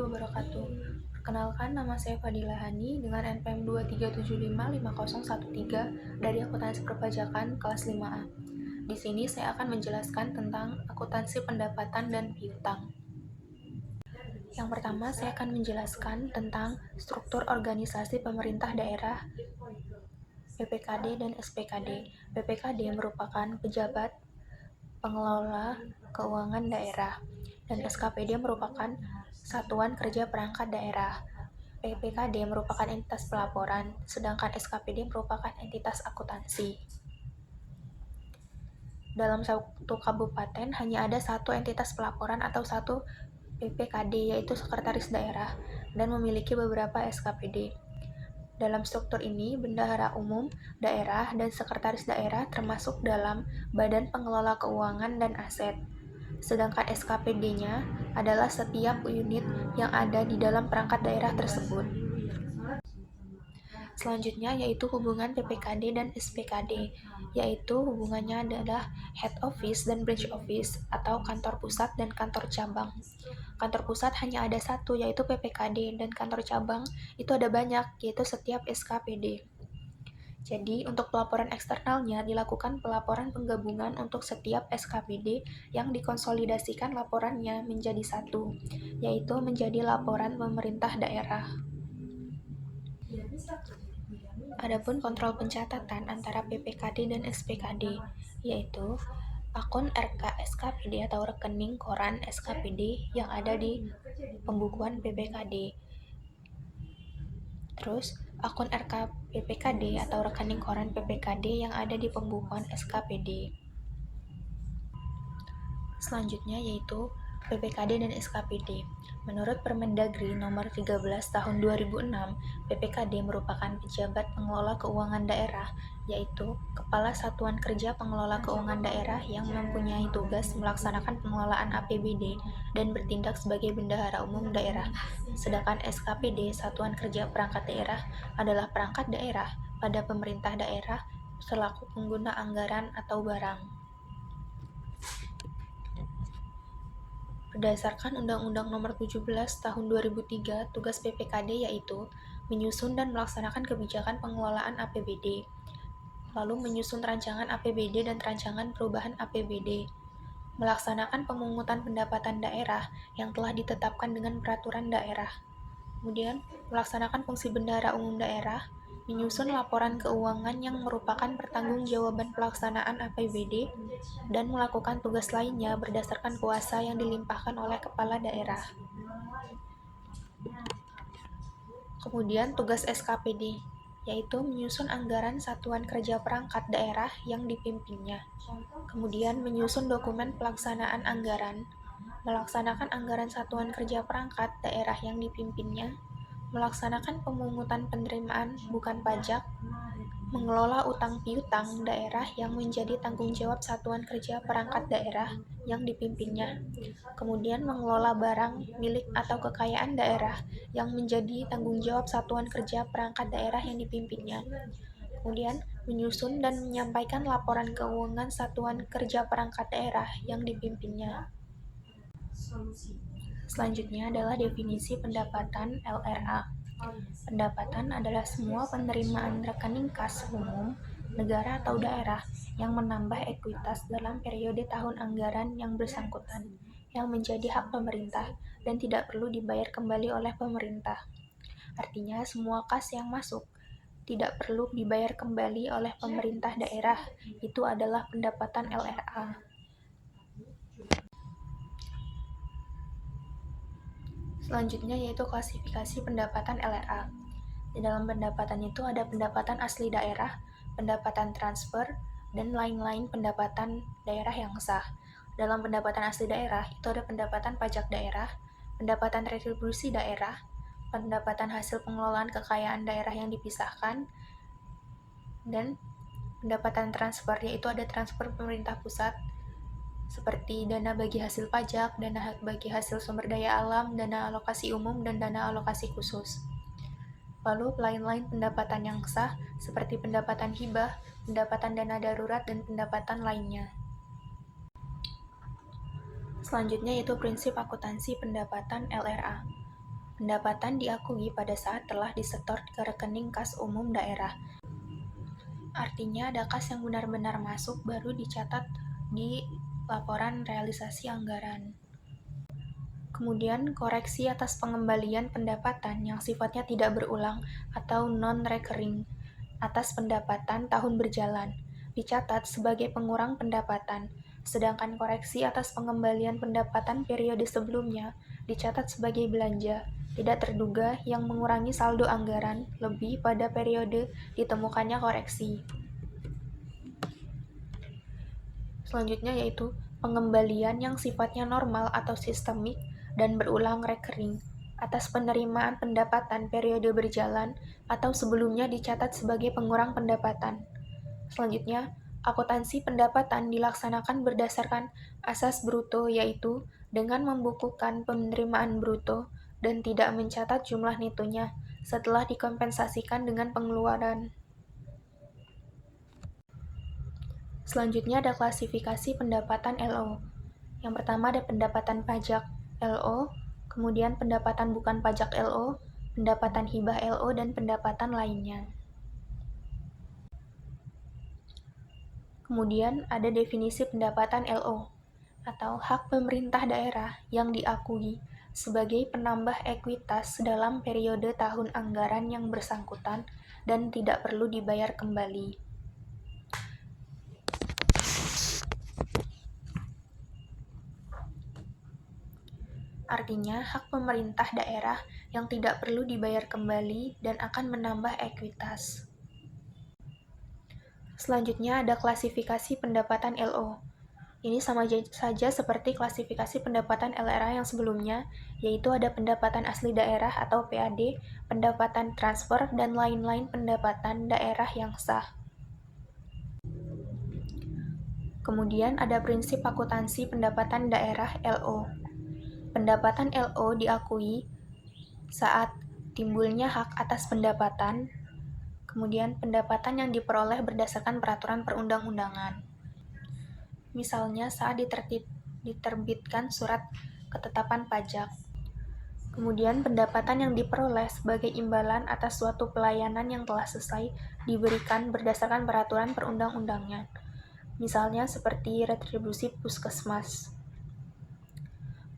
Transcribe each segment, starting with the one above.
wabarakatuh. Perkenalkan, nama saya Fadila Hani dengan NPM 237555013 dari Akuntansi Perpajakan kelas 5A. Di sini saya akan menjelaskan tentang akuntansi pendapatan dan piutang. Yang pertama, saya akan menjelaskan tentang struktur organisasi pemerintah daerah, PPKD dan SPKD. PPKD merupakan pejabat pengelola keuangan daerah, dan SKPD merupakan satuan kerja perangkat daerah. PPKD merupakan entitas pelaporan, sedangkan SKPD merupakan entitas akuntansi. Dalam satu kabupaten hanya ada satu entitas pelaporan atau satu PPKD, yaitu Sekretaris Daerah, dan memiliki beberapa SKPD. Dalam struktur ini, Bendahara Umum Daerah dan Sekretaris Daerah termasuk dalam Badan Pengelola Keuangan dan Aset. Sedangkan SKPD-nya adalah setiap unit yang ada di dalam perangkat daerah tersebut. Selanjutnya yaitu hubungan PPKD dan SPKD, yaitu hubungannya adalah Head Office dan Branch Office atau kantor pusat dan kantor cabang. Kantor pusat hanya ada satu, yaitu PPKD, dan kantor cabang itu ada banyak, yaitu setiap SKPD. Jadi, untuk pelaporan eksternalnya dilakukan pelaporan penggabungan untuk setiap SKPD yang dikonsolidasikan laporannya menjadi satu, yaitu menjadi laporan pemerintah daerah. Adapun kontrol pencatatan antara PPKD dan SPKD, yaitu akun RK SKPD atau rekening koran SKPD yang ada di pembukuan PPKD. Terus, akun RK PPKD atau rekening koran PPKD yang ada di pembukuan SKPD. Selanjutnya yaitu PPKD dan SKPD. Menurut Permendagri nomor 13 tahun 2006, PPKD merupakan pejabat pengelola keuangan daerah, yaitu Kepala Satuan Kerja Pengelola Keuangan Daerah yang mempunyai tugas melaksanakan pengelolaan APBD dan bertindak sebagai bendahara umum daerah. Sedangkan SKPD, Satuan Kerja Perangkat Daerah, adalah perangkat daerah pada pemerintah daerah selaku pengguna anggaran atau barang. Berdasarkan Undang-Undang Nomor 17 Tahun 2003, tugas PPKD yaitu menyusun dan melaksanakan kebijakan pengelolaan APBD, lalu menyusun rancangan APBD dan rancangan perubahan APBD, melaksanakan pemungutan pendapatan daerah yang telah ditetapkan dengan peraturan daerah, kemudian melaksanakan fungsi bendahara umum daerah, menyusun laporan keuangan yang merupakan pertanggungjawaban pelaksanaan APBD, dan melakukan tugas lainnya berdasarkan kuasa yang dilimpahkan oleh kepala daerah. Kemudian tugas SKPD, yaitu menyusun anggaran satuan kerja perangkat daerah yang dipimpinnya. Kemudian menyusun dokumen pelaksanaan anggaran, melaksanakan anggaran satuan kerja perangkat daerah yang dipimpinnya, melaksanakan pemungutan penerimaan bukan pajak, mengelola utang piutang daerah yang menjadi tanggung jawab satuan kerja perangkat daerah yang dipimpinnya, kemudian mengelola barang, milik atau kekayaan daerah yang menjadi tanggung jawab satuan kerja perangkat daerah yang dipimpinnya, kemudian menyusun dan menyampaikan laporan keuangan satuan kerja perangkat daerah yang dipimpinnya. Selanjutnya adalah definisi pendapatan LRA. Pendapatan adalah semua penerimaan rekening kas umum, negara atau daerah yang menambah ekuitas dalam periode tahun anggaran yang bersangkutan, yang menjadi hak pemerintah dan tidak perlu dibayar kembali oleh pemerintah. Artinya, semua kas yang masuk tidak perlu dibayar kembali oleh pemerintah daerah, itu adalah pendapatan LRA. Selanjutnya yaitu klasifikasi pendapatan LRA. Di dalam pendapatan itu ada pendapatan asli daerah, pendapatan transfer, dan lain-lain pendapatan daerah yang sah. Dalam pendapatan asli daerah itu ada pendapatan pajak daerah, pendapatan retribusi daerah, pendapatan hasil pengelolaan kekayaan daerah yang dipisahkan, dan pendapatan transfer, yaitu ada transfer pemerintah pusat, seperti dana bagi hasil pajak, dana bagi hasil sumber daya alam, dana alokasi umum, dan dana alokasi khusus. Lalu lain-lain pendapatan yang sah, seperti pendapatan hibah, pendapatan dana darurat, dan pendapatan lainnya. Selanjutnya yaitu prinsip akuntansi pendapatan LRA. Pendapatan diakui pada saat telah disetor ke rekening kas umum daerah. Artinya ada kas yang benar-benar masuk baru dicatat di laporan realisasi anggaran. Kemudian, koreksi atas pengembalian pendapatan yang sifatnya tidak berulang atau non-recurring atas pendapatan tahun berjalan dicatat sebagai pengurang pendapatan, sedangkan koreksi atas pengembalian pendapatan periode sebelumnya dicatat sebagai belanja tidak terduga yang mengurangi saldo anggaran lebih pada periode ditemukannya koreksi. Selanjutnya yaitu pengembalian yang sifatnya normal atau sistemik dan berulang recurring atas penerimaan pendapatan periode berjalan atau sebelumnya dicatat sebagai pengurang pendapatan. Selanjutnya, akuntansi pendapatan dilaksanakan berdasarkan asas bruto yaitu dengan membukukan penerimaan bruto dan tidak mencatat jumlah netonya setelah dikompensasikan dengan pengeluaran. Selanjutnya ada klasifikasi pendapatan LO. Yang pertama ada pendapatan pajak LO, kemudian pendapatan bukan pajak LO, pendapatan hibah LO, dan pendapatan lainnya. Kemudian ada definisi pendapatan LO, atau hak pemerintah daerah yang diakui sebagai penambah ekuitas dalam periode tahun anggaran yang bersangkutan dan tidak perlu dibayar kembali. Artinya, hak pemerintah daerah yang tidak perlu dibayar kembali dan akan menambah ekuitas. Selanjutnya ada klasifikasi pendapatan LO. Ini sama saja seperti klasifikasi pendapatan LRA yang sebelumnya, yaitu ada pendapatan asli daerah atau PAD, pendapatan transfer, dan lain-lain pendapatan daerah yang sah. Kemudian ada prinsip akuntansi pendapatan daerah LO. Pendapatan LO diakui saat timbulnya hak atas pendapatan, kemudian pendapatan yang diperoleh berdasarkan peraturan perundang-undangan. Misalnya saat diterbitkan surat ketetapan pajak. Kemudian pendapatan yang diperoleh sebagai imbalan atas suatu pelayanan yang telah selesai diberikan berdasarkan peraturan perundang-undangan. Misalnya seperti retribusi puskesmas.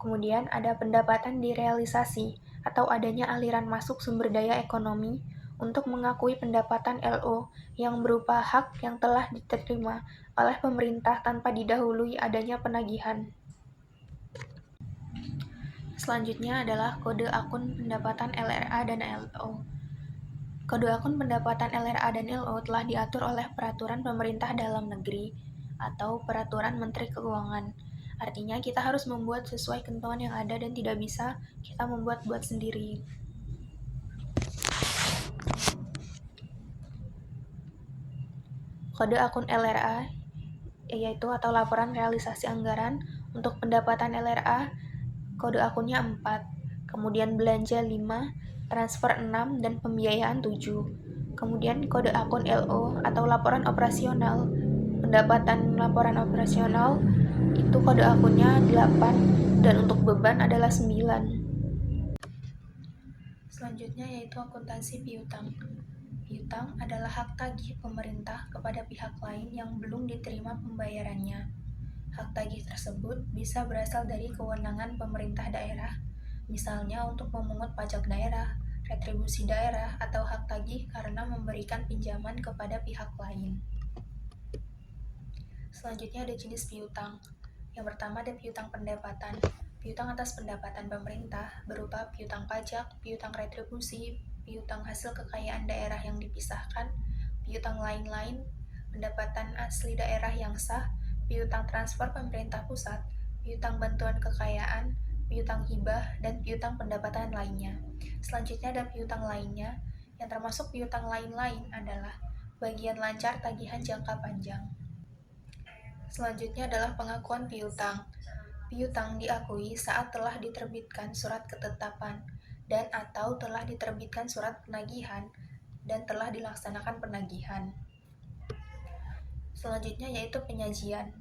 Kemudian ada pendapatan direalisasi atau adanya aliran masuk sumber daya ekonomi untuk mengakui pendapatan LO yang berupa hak yang telah diterima oleh pemerintah tanpa didahului adanya penagihan. Selanjutnya adalah kode akun pendapatan LRA dan LO. Kode akun pendapatan LRA dan LO telah diatur oleh Peraturan Pemerintah Dalam Negeri atau Peraturan Menteri Keuangan. Artinya kita harus membuat sesuai ketentuan yang ada dan tidak bisa kita membuat-buat sendiri. Kode akun LRA yaitu atau laporan realisasi anggaran untuk pendapatan LRA kode akunnya 4, kemudian belanja 5, transfer 6, dan pembiayaan 7. Kemudian kode akun LO atau laporan operasional pendapatan laporan operasional itu kode akunnya 8 dan untuk beban adalah 9. Selanjutnya yaitu akuntansi piutang. Piutang adalah hak tagih pemerintah kepada pihak lain yang belum diterima pembayarannya. Hak tagih tersebut bisa berasal dari kewenangan pemerintah daerah, misalnya untuk memungut pajak daerah, retribusi daerah, atau hak tagih karena memberikan pinjaman kepada pihak lain. Selanjutnya ada jenis piutang. Yang pertama ada piutang pendapatan. Piutang atas pendapatan pemerintah berupa piutang pajak, piutang retribusi, piutang hasil kekayaan daerah yang dipisahkan, piutang lain-lain, pendapatan asli daerah yang sah, piutang transfer pemerintah pusat, piutang bantuan kekayaan, piutang hibah, dan piutang pendapatan lainnya. Selanjutnya ada piutang lainnya, yang termasuk piutang lain-lain adalah bagian lancar tagihan jangka panjang. Selanjutnya adalah pengakuan piutang. Piutang diakui saat telah diterbitkan surat ketetapan dan atau telah diterbitkan surat penagihan dan telah dilaksanakan penagihan. Selanjutnya yaitu penyajian.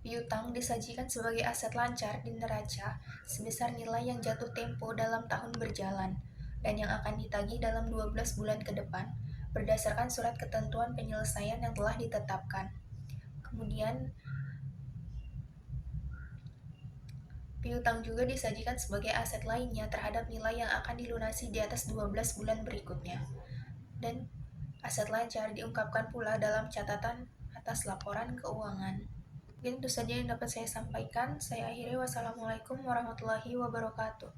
Piutang disajikan sebagai aset lancar di neraca sebesar nilai yang jatuh tempo dalam tahun berjalan dan yang akan ditagih dalam 12 bulan ke depan berdasarkan surat ketentuan penyelesaian yang telah ditetapkan. Kemudian, piutang juga disajikan sebagai aset lainnya terhadap nilai yang akan dilunasi di atas 12 bulan berikutnya. Dan aset lancar diungkapkan pula dalam catatan atas laporan keuangan. Mungkin itu saja yang dapat saya sampaikan. Saya akhiri. Wassalamualaikum warahmatullahi wabarakatuh.